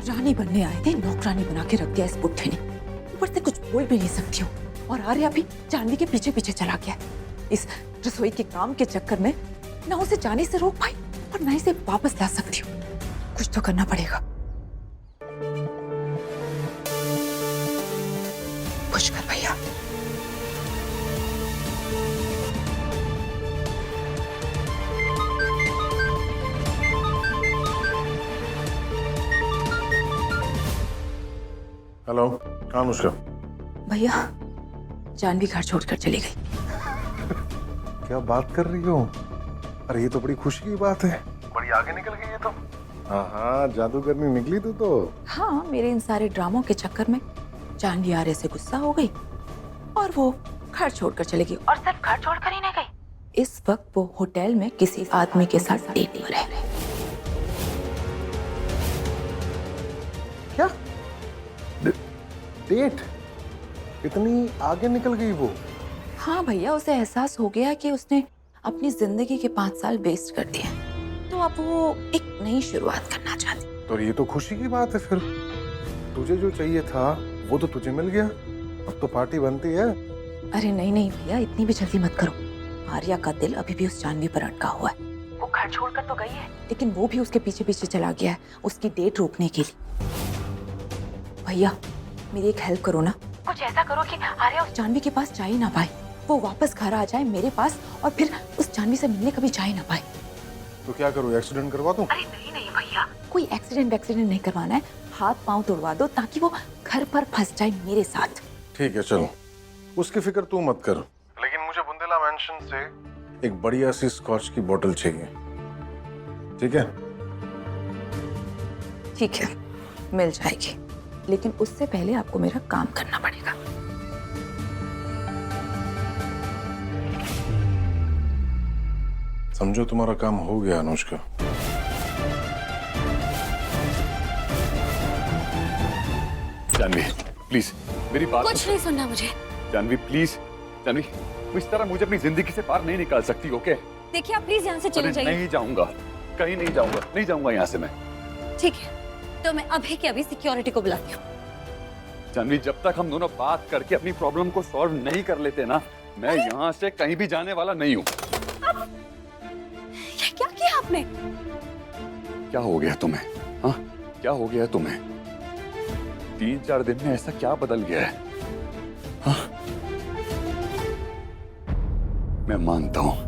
रानी बनने आए थे, नौकरानी बना के रख दिया इस बुढ़े ने। ऊपर से कुछ बोल भी नहीं सकती हूँ, और आर्या भी जानवी के पीछे पीछे चला गया। इस रसोई के काम के चक्कर में ना उसे जाने से रोक पाई और ना इसे वापस ला सकती हूँ। कुछ तो करना पड़ेगा। पुष्कर भैया, हेलो, कहाँ अनुष्का? भैया जानवी घर छोड़कर चली गई। क्या बात कर रही हो? अरे ये तो बड़ी खुशी की बात है, बड़ी आगे निकल गई है तो। हाँ, जादूगरनी निकली तू तो। हाँ, मेरे इन सारे ड्रामों के चक्कर में जानवी आर्य से गुस्सा हो गई और वो घर छोड़कर चली गई। और सिर्फ घर छोड़कर ही नहीं गई, इस वक्त वो होटल में किसी आदमी के साथ डेट पर है। क्या? डेट? इतनी आगे निकल गई वो? हाँ भैया, उसे एहसास हो गया कि उसने अपनी जिंदगी के 5 साल वेस्ट कर दिए, तो अब वो एक नई शुरुआत करना चाहती। तो ये तो खुशी की बात है फिर। तुझे जो चाहिए था वो तो तुझे मिल गया, अब तो पार्टी बनती है। अरे नहीं नहीं भैया, इतनी भी जल्दी मत करो। आर्या का दिल अभी भी उस जानवी पर अटका हुआ है। वो घर छोड़कर तो गई है, लेकिन वो भी उसके पीछे पीछे चला गया है उसकी डेट रोकने के लिए। भैया मेरी एक हेल्प करो ना, कुछ ऐसा करो कि आर्या उस जानवी के पास जा ही ना पाए, वो वापस घर आ जाए मेरे पास और फिर उस जानवी से मिलने कभी जा ही ना पाए। तो क्या करूँ, एक्सीडेंट करवा दूं? अरे नहीं नहीं भैया, कोई एक्सीडेंट नहीं करवाना है, हाथ पांव तोड़वा दो ताकि वो घर पर फंस जाए मेरे साथ। ठीक है चलो, उसकी फिक्र तू मत कर, लेकिन मुझे बुंदेला मेंशन से एक बढ़िया सी स्कॉच की बोतल चाहिए, ठीक है? ठीक है, मिल जाएगी, लेकिन उससे पहले आपको मेरा काम करना पड़ेगा। समझो तुम्हारा काम हो गया अनुष्का। जानवी प्लीज मेरी बात कुछ नहीं सुनना मुझे। जानवी प्लीज, जानवी इस तरह मुझे अपनी जिंदगी से बाहर नहीं निकाल सकती, ओके? देखिए आप प्लीज यहाँ से चले जाइए। नहीं जाऊंगा, कहीं नहीं जाऊंगा यहाँ से मैं। ठीक है, तो मैं अभी के अभी सिक्योरिटी को बुलाती हूँ। जानवी जब तक हम दोनों बात करके अपनी प्रॉब्लम को सॉल्व नहीं कर लेते ना, मैं यहाँ से कहीं भी जाने वाला नहीं हूँ। ये क्या किया आपने? क्या हो गया तुम्हें? हाँ, क्या हो गया तुम्हें? 3-4 दिन में ऐसा क्या बदल गया है? हाँ? मैं मानता हूँ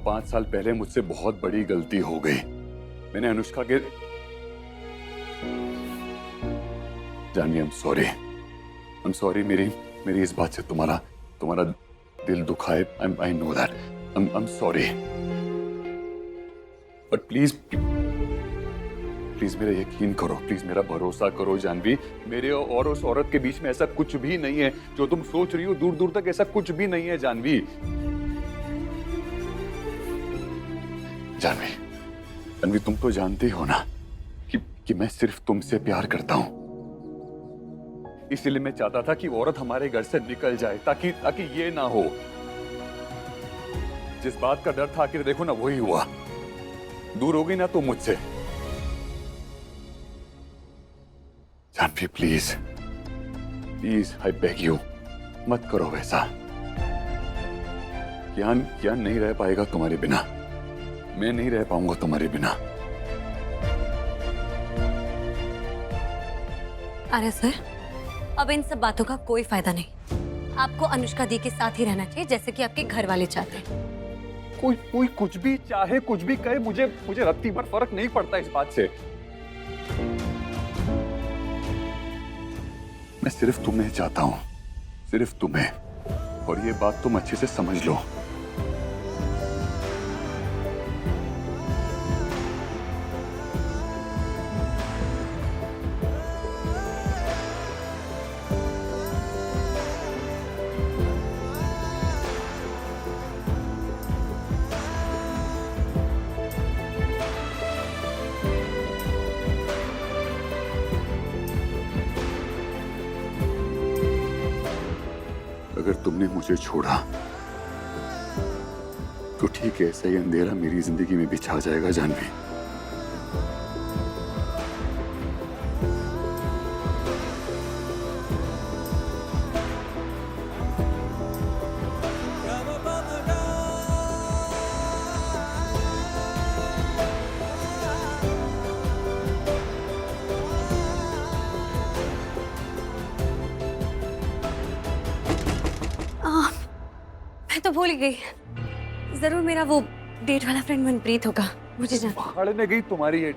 5 साल पहले मुझसे बहुत बड़ी गलती हो गई। मैंने अनुष्का के जानवी, आई एम सॉरी। मेरी इस बात से तुम्हारा दिल दुखा है। I know that. I am sorry, but please मेरा यकीन करो, प्लीज मेरा भरोसा करो जानवी। मेरे और उस औरत के बीच में ऐसा कुछ भी नहीं है जो तुम सोच रही हो। दूर दूर तक ऐसा कुछ भी नहीं है जानवी। जानवी तुम तो जानती हो ना कि मैं सिर्फ तुमसे प्यार करता हूं। इसलिए मैं चाहता था कि वो औरत हमारे घर से निकल जाए ताकि ये ना हो। जिस बात का डर था आखिर देखो ना वही हुआ। दूर हो गई ना तुम मुझसे। Janvi please I beg you, मत करो वैसा। ज्ञान नहीं रह पाएगा तुम्हारे बिना, मैं नहीं रह पाऊंगा तुम्हारे बिना। अरे सर, अब इन सब बातों का कोई फायदा नहीं। आपको अनुष्का दी के साथ ही रहना चाहिए जैसे कि आपके घर वाले चाहते हैं। कोई कुछ भी चाहे, कुछ भी कहे, मुझे रत्ती भर फर्क नहीं पड़ता इस बात से। मैं सिर्फ तुम्हें चाहता हूं, सिर्फ तुम्हें, और ये बात तुम अच्छे से समझ लो। अगर तुमने मुझे छोड़ा तो ठीक है, ऐसा ही अंधेरा मेरी जिंदगी में भी छा जाएगा जानवी। तो भूल ही गई। जरूर मेरा वो डेट वाला फ्रेंड मनप्रीत होगा, मुझे जाना। पकड़ने गई तुम्हारी ये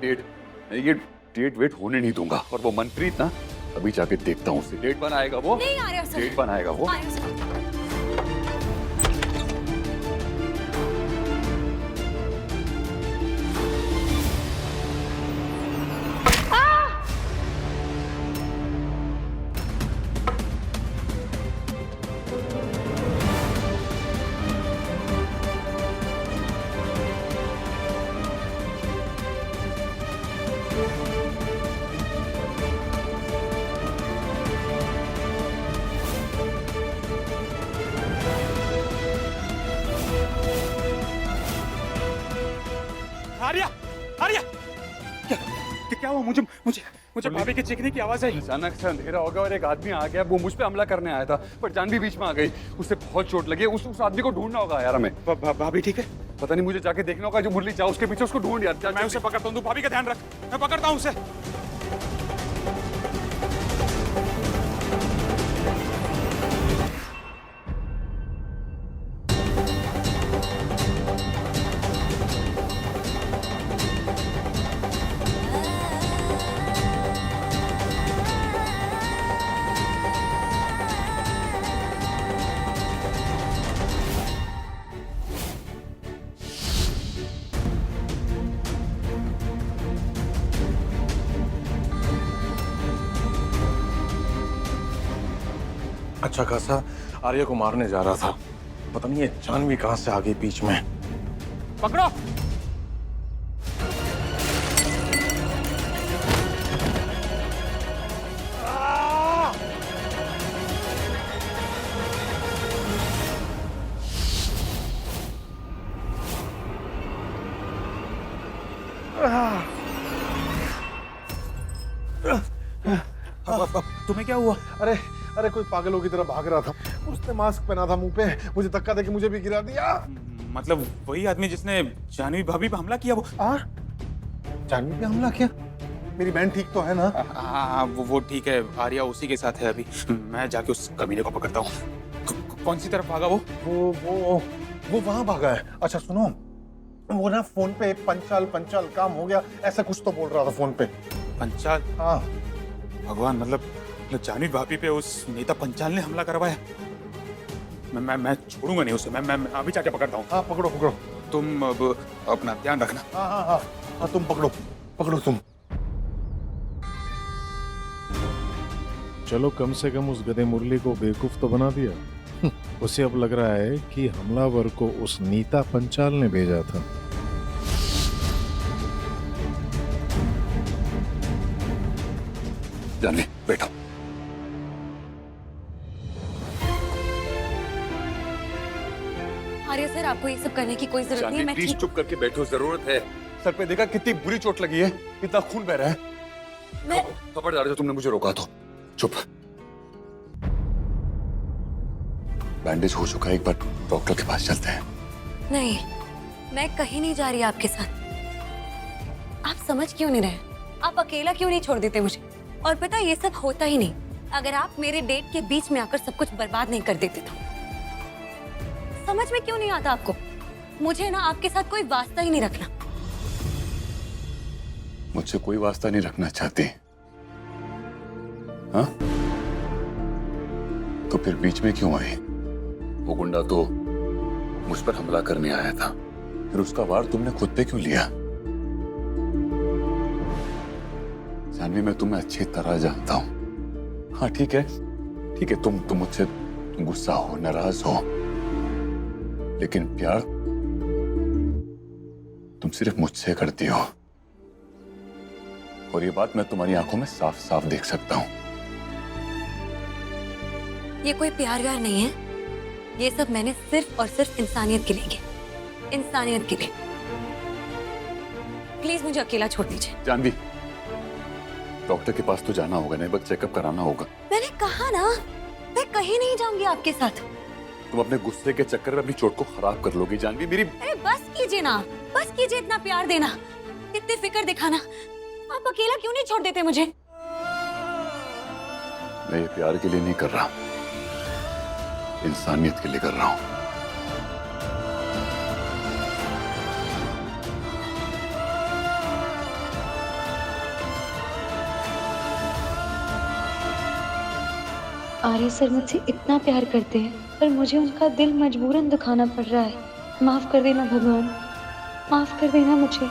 डेट वेट होने नहीं दूंगा। और वो मनप्रीत ना, अभी जाके देखता हूँ उसे। डेट बनाएगा वो, नहीं आर्या सर। डेट बनाएगा वो। आर्या सर। आर्या, आर्या, क्या हुआ? मुझे भाभी के चीखने की आवाज आई। अचानक से अंधेरा हो गया और एक आदमी आ गया। वो मुझ पे हमला करने आया था, पर जानवी बीच में आ गई। उसे बहुत चोट लगी है। उस आदमी को ढूंढना होगा यार हमें। भाभी ठीक है? पता नहीं, मुझे जाके देखना होगा। जो मुरली चाहो उसके पीछे, उसको ढूंढ यार। मैं उसे पकड़ता हूँ, तू भाभी का ध्यान रख। मैं पकड़ता हूँ उसे। अच्छा खासा आर्या को मारने जा रहा था। पता नहीं ये जानवी कहां से आ गई बीच में। पकड़ो। तुम्हें क्या हुआ? अरे कोई पागलों की तरह भाग रहा था। उसने मास्क पहना था मुंह पे, मुझे धक्का देके मुझे भी गिरा दिया। मतलब वही आदमी जिसने जानवी भाभी पे हमला किया? वो जानवी पे हमला किया? मेरी बहन ठीक तो है ना? हाँ, वो ठीक है। आर्या उसी के साथ है अभी। मैं जाके उस कमीने को पकड़ता हूँ। कौन सी तरफ भागा वो? वो वहां भागा है। अच्छा सुनो, वो ना फोन पे पंचाल काम हो गया, ऐसा कुछ तो बोल रहा था फोन पे। पंचाल? हाँ। भगवान, मतलब जानवी भाभी पे उस नेता पंचाल ने हमला करवाया। मैं छोड़ूंगा नहीं उसे। मैं अभी जाके पकड़ता हूँ। हाँ पकड़ो। तुम अब अपना ध्यान रखना। हाँ तुम पकड़ो तुम। चलो कम से कम उस गधे मुरली को बेवकूफ तो बना दिया। उसे अब लग रहा है कि हमलावर को उस नीता पंचाल ने भेजा था। जानवी बैठो। आर्या सर, आपको ये सब करने की कोई जरूरत नहीं है। मैं प्लीज ठीक चुप करके बैठो। जरूरत है। सर पे देखा कितनी बुरी चोट लगी है, कितना खून बह रहा है। मैं खबरदार, जो तुमने मुझे रोका तो चुप। बैंडेज हो चुका है, एक बार डॉक्टर के पास चलते हैं। नहीं, मैं कहीं नहीं जा रही आपके साथ। आप समझ क्यों नहीं रहे? आप अकेला क्यों नहीं छोड़ देते मुझे? और पता है, ये सब होता ही नहीं अगर आप मेरे डेट के बीच में आकर सब कुछ बर्बाद नहीं कर देते तो। समझ में क्यों नहीं आता आपको? मुझे ना आपके साथ कोई वास्ता ही नहीं रखना। मुझसे कोई वास्ता नहीं रखना चाहती? हाँ? तो फिर बीच में क्यों आई? वो गुंडा तो मुझ पर हमला करने आया था, फिर उसका वार तुमने खुद पे क्यों लिया? जानवी, मैं तुम्हें अच्छी तरह जानता हूं। हाँ ठीक है, तुम मुझसे गुस्सा हो, नाराज हो, लेकिन प्यार तुम सिर्फ मुझसे करती हो। और ये बात मैं तुम्हारी आंखों में साफ साफ देख सकता हूं। ये कोई प्यार व्यार नहीं है। ये सब मैंने सिर्फ और सिर्फ इंसानियत के लिए किया। इंसानियत के लिए। प्लीज मुझे अकेला छोड़ दीजिए। जानवी, डॉक्टर के पास तो जाना होगा, नहीं बस चेकअप कराना होगा। मैंने कहा ना, मैं कहीं नहीं जाऊंगी आपके साथ। तुम अपने गुस्से के चक्कर में अपनी चोट को खराब कर लोगी जानवी। मेरी अरे बस कीजिए ना, बस कीजिए। इतना प्यार देना, इतनी फिक्र दिखाना। आप अकेला क्यों नहीं छोड़ देते मुझे? मैं ये प्यार के लिए नहीं कर रहा, इंसानियत के लिए कर रहा हूं। आर्य सर मुझसे इतना प्यार करते हैं, पर मुझे उनका दिल मजबूरन दुखाना पड़ रहा है। माफ कर देना भगवान, माफ कर देना मुझे।